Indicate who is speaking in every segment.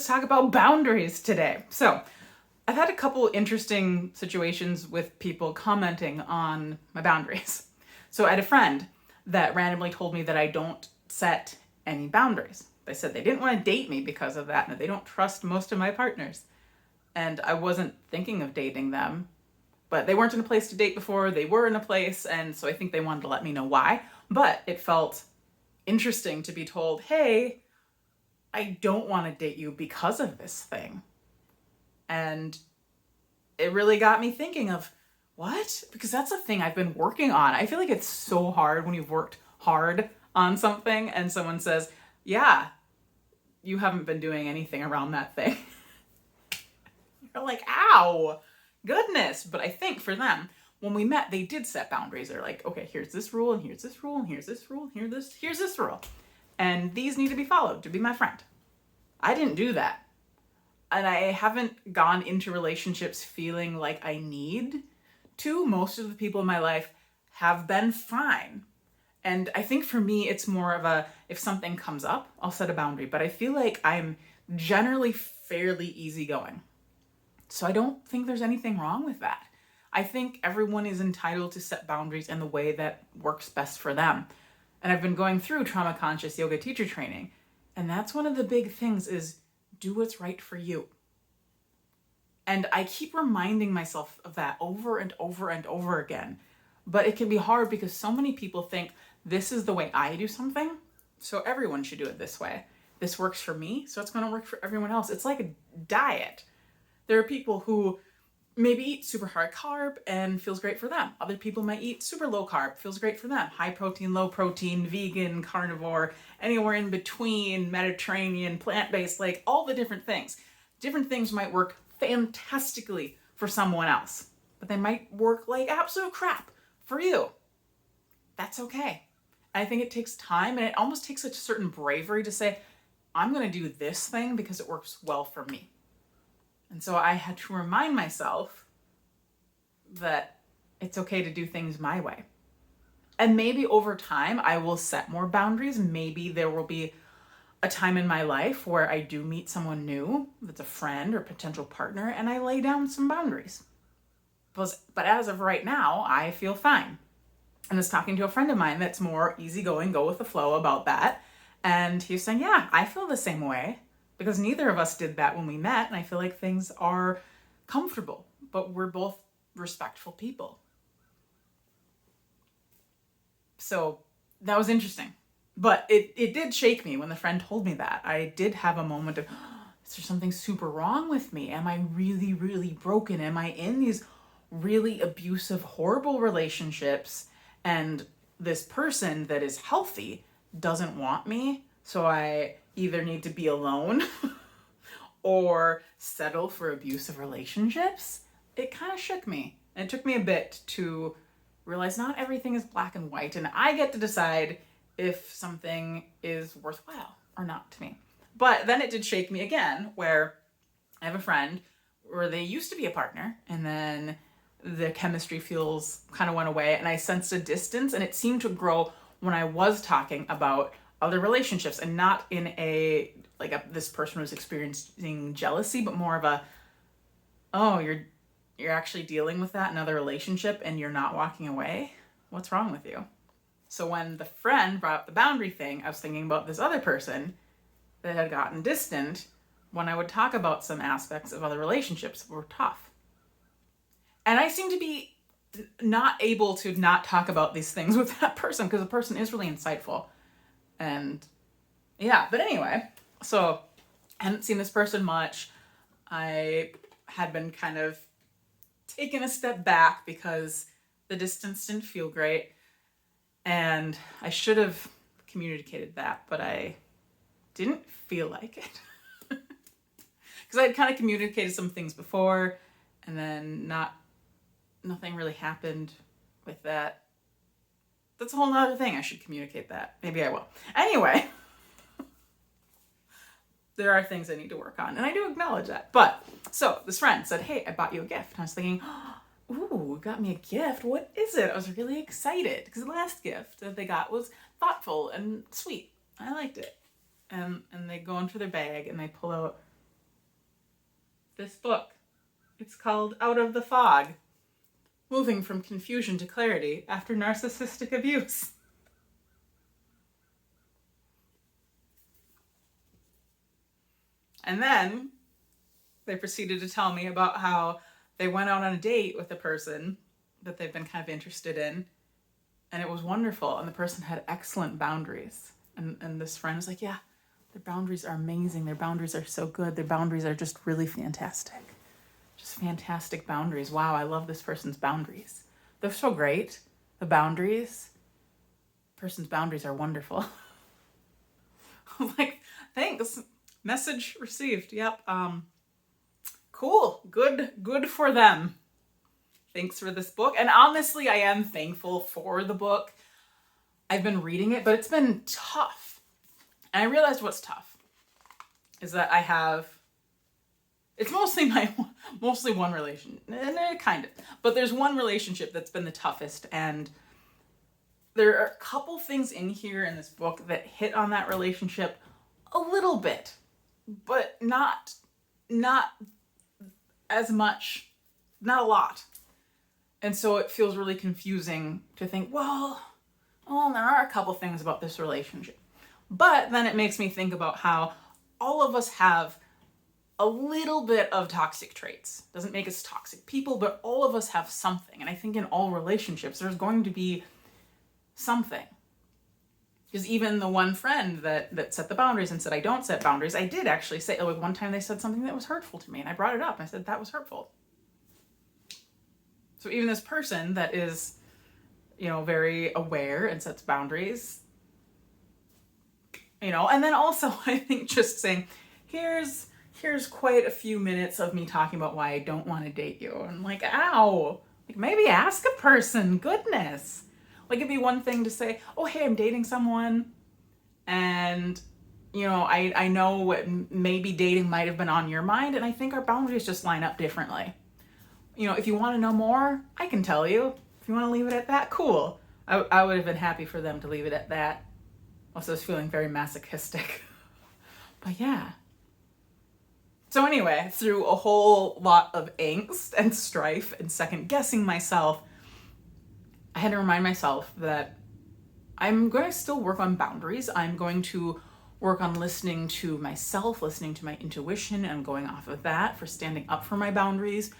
Speaker 1: let's talk about boundaries today. So I've had a couple interesting situations with people commenting on my boundaries. So I had a friend that randomly told me that I don't set any boundaries. They said they didn't want to date me because of that, and that they don't trust most of my partners. And I wasn't thinking of dating them, but they weren't in a place to date before. They were in a place, and so I think they wanted to let me know why. But it felt interesting to be told, hey, I don't want to date you because of this thing. And it really got me thinking of, what? Because that's a thing I've been working on. I feel like it's so hard when you've worked hard on something and someone says, yeah, you haven't been doing anything around that thing. You're like, ow, goodness. But I think for them, when we met, they did set boundaries. They're like, okay, here's this rule, and here's this rule, and here's this rule, here's this rule. And these need to be followed to be my friend. I didn't do that. And I haven't gone into relationships feeling like I need to. Most of the people in my life have been fine. And I think for me, it's more of a, if something comes up, I'll set a boundary. But I feel like I'm generally fairly easygoing. So I don't think there's anything wrong with that. I think everyone is entitled to set boundaries in the way that works best for them. And I've been going through trauma conscious yoga teacher training. And that's one of the big things is do what's right for you. And I keep reminding myself of that over and over and over again. But it can be hard because so many people think this is the way I do something, so everyone should do it this way. This works for me, so it's going to work for everyone else. It's like a diet. There are people who maybe eat super high carb and feels great for them. Other people might eat super low carb, feels great for them. High protein, low protein, vegan, carnivore, anywhere in between, Mediterranean, plant-based, like all the different things. Different things might work fantastically for someone else, but they might work like absolute crap for you. That's okay. I think it takes time, and it almost takes a certain bravery to say, I'm going to do this thing because it works well for me. And so I had to remind myself that it's okay to do things my way. And maybe over time, I will set more boundaries. Maybe there will be a time in my life where I do meet someone new that's a friend or potential partner, and I lay down some boundaries. But as of right now, I feel fine. I was talking to a friend of mine that's more easygoing, go with the flow about that. And he was saying, yeah, I feel the same way because neither of us did that when we met. And I feel like things are comfortable, but we're both respectful people. So that was interesting. But it did shake me when the friend told me that. I did have a moment of, is there something super wrong with me? Am I really, really broken? Am I in these really abusive, horrible relationships? And this person that is healthy doesn't want me, so I either need to be alone or settle for abusive relationships. It kind of shook me. And it took me a bit to realize not everything is black and white, and I get to decide if something is worthwhile or not to me. But then it did shake me again, where I have a friend where they used to be a partner, and then the chemistry feels kind of went away, and I sensed a distance, and it seemed to grow when I was talking about other relationships, and not in a this person was experiencing jealousy, but more of a, oh, you're actually dealing with that in another relationship and you're not walking away? What's wrong with you? So when the friend brought up the boundary thing, I was thinking about this other person that had gotten distant when I would talk about some aspects of other relationships that were tough. And I seem to be not able to not talk about these things with that person because the person is really insightful. And yeah, but anyway, so I hadn't seen this person much. I had been kind of taken a step back because the distance didn't feel great. And I should have communicated that, but I didn't feel like it. Because I had kind of communicated some things before, and then nothing really happened with that. That's a whole nother thing. I should communicate that. Maybe I will. Anyway, there are things I need to work on, and I do acknowledge that. But so this friend said, hey, I bought you a gift. And I was thinking, ooh, got me a gift. What is it? I was really excited because the last gift that they got was thoughtful and sweet. I liked it. And they go into their bag and they pull out this book. It's called Out of the Fog, Moving from Confusion to Clarity After Narcissistic Abuse. And then they proceeded to tell me about how they went out on a date with a person that they've been kind of interested in, and it was wonderful, and the person had excellent boundaries. And this friend was like, yeah, their boundaries are amazing. Their boundaries are so good. Their boundaries are just really fantastic. Just fantastic boundaries. Wow, I love this person's boundaries. They're so great. The boundaries. Person's boundaries are wonderful. I'm like, thanks. Message received. Yep. Cool. Good for them. Thanks for this book. And honestly, I am thankful for the book. I've been reading it, but it's been tough. And I realized what's tough is that I have, it's mostly one relation, kind of, but there's one relationship that's been the toughest. And there are a couple things in here in this book that hit on that relationship a little bit, but not as much, not a lot. And so it feels really confusing to think, well, there are a couple things about this relationship. But then it makes me think about how all of us have a little bit of toxic traits. Doesn't make us toxic people, but all of us have something. And I think in all relationships, there's going to be something. Because even the one friend that set the boundaries and said, I don't set boundaries, I did actually say, like one time they said something that was hurtful to me, and I brought it up. I said, that was hurtful. So even this person that is, very aware and sets boundaries, and then also I think just saying, here's quite a few minutes of me talking about why I don't want to date you. And I'm like, ow, like maybe ask a person, goodness. Like it'd be one thing to say, oh, hey, I'm dating someone. And, I know what maybe dating might have been on your mind. And I think our boundaries just line up differently. If you want to know more, I can tell you. If you want to leave it at that, cool. I would have been happy for them to leave it at that. Also, I was feeling very masochistic. But yeah. So anyway, through a whole lot of angst and strife and second guessing myself, I had to remind myself that I'm going to still work on boundaries. I'm going to work on listening to myself, listening to my intuition, and going off of that for standing up for my boundaries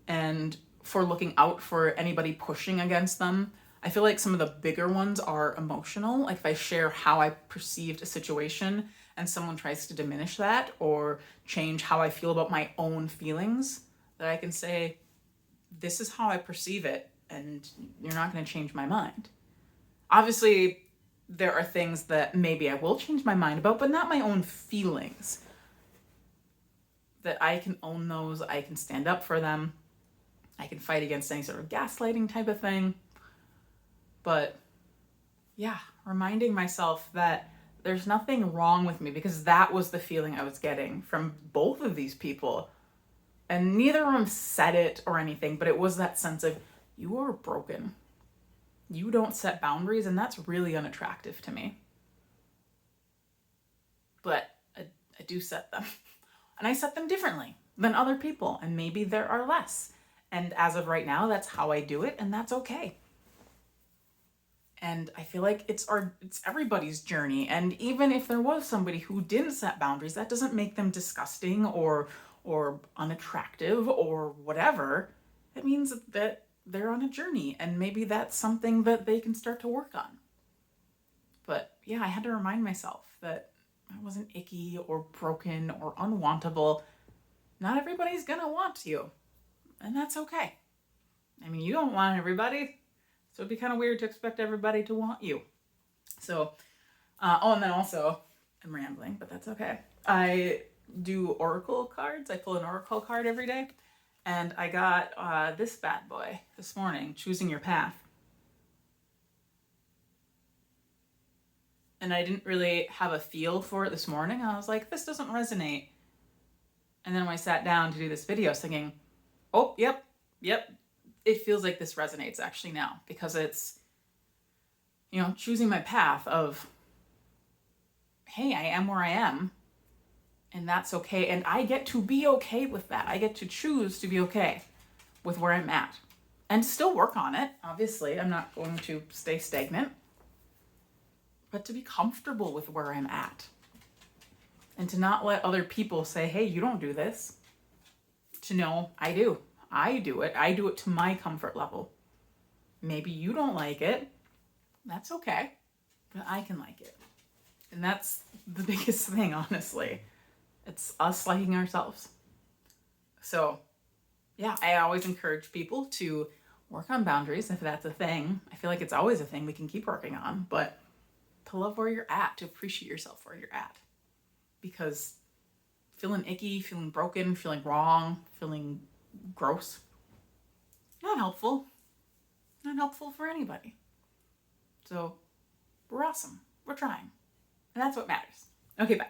Speaker 1: and for looking out for anybody pushing against them. I feel like some of the bigger ones are emotional. Like if I share how I perceived a situation and someone tries to diminish that or change how I feel about my own feelings, that I can say, this is how I perceive it, and you're not going to change my mind. Obviously, there are things that maybe I will change my mind about, but not my own feelings. That I can own those, I can stand up for them, I can fight against any sort of gaslighting type of thing. But yeah, reminding myself that there's nothing wrong with me, because that was the feeling I was getting from both of these people. And neither of them said it or anything, but it was that sense of, you are broken. You don't set boundaries, and that's really unattractive to me. But I do set them. And I set them differently than other people, and maybe there are less. And as of right now, that's how I do it, and that's okay. And I feel like it's everybody's journey. And even if there was somebody who didn't set boundaries, that doesn't make them disgusting or unattractive or whatever. It means that they're on a journey, and maybe that's something that they can start to work on. But yeah, I had to remind myself that I wasn't icky or broken or unwantable. Not everybody's gonna want you, and that's okay. I mean, you don't want everybody, so it'd be kind of weird to expect everybody to want you. So, and then also, I'm rambling, but that's okay. I do oracle cards. I pull an oracle card every day. And I got this bad boy this morning, Choosing Your Path. And I didn't really have a feel for it this morning. I was like, this doesn't resonate. And then when I sat down to do this video, I was thinking, oh, yep. It feels like this resonates actually now, because it's, choosing my path of, hey, I am where I am. And that's okay. And I get to be okay with that. I get to choose to be okay with where I'm at and still work on it. Obviously, I'm not going to stay stagnant, but to be comfortable with where I'm at and to not let other people say, hey, you don't do this. To know I do. I do it. I do it to my comfort level. Maybe you don't like it. That's okay. But I can like it. And that's the biggest thing, honestly. It's us liking ourselves. So, yeah, I always encourage people to work on boundaries if that's a thing. I feel like it's always a thing we can keep working on, but to love where you're at, to appreciate yourself where you're at. Because feeling icky, feeling broken, feeling wrong, feeling gross, not helpful. Not helpful for anybody. So, we're awesome. We're trying. And that's what matters. Okay, bye.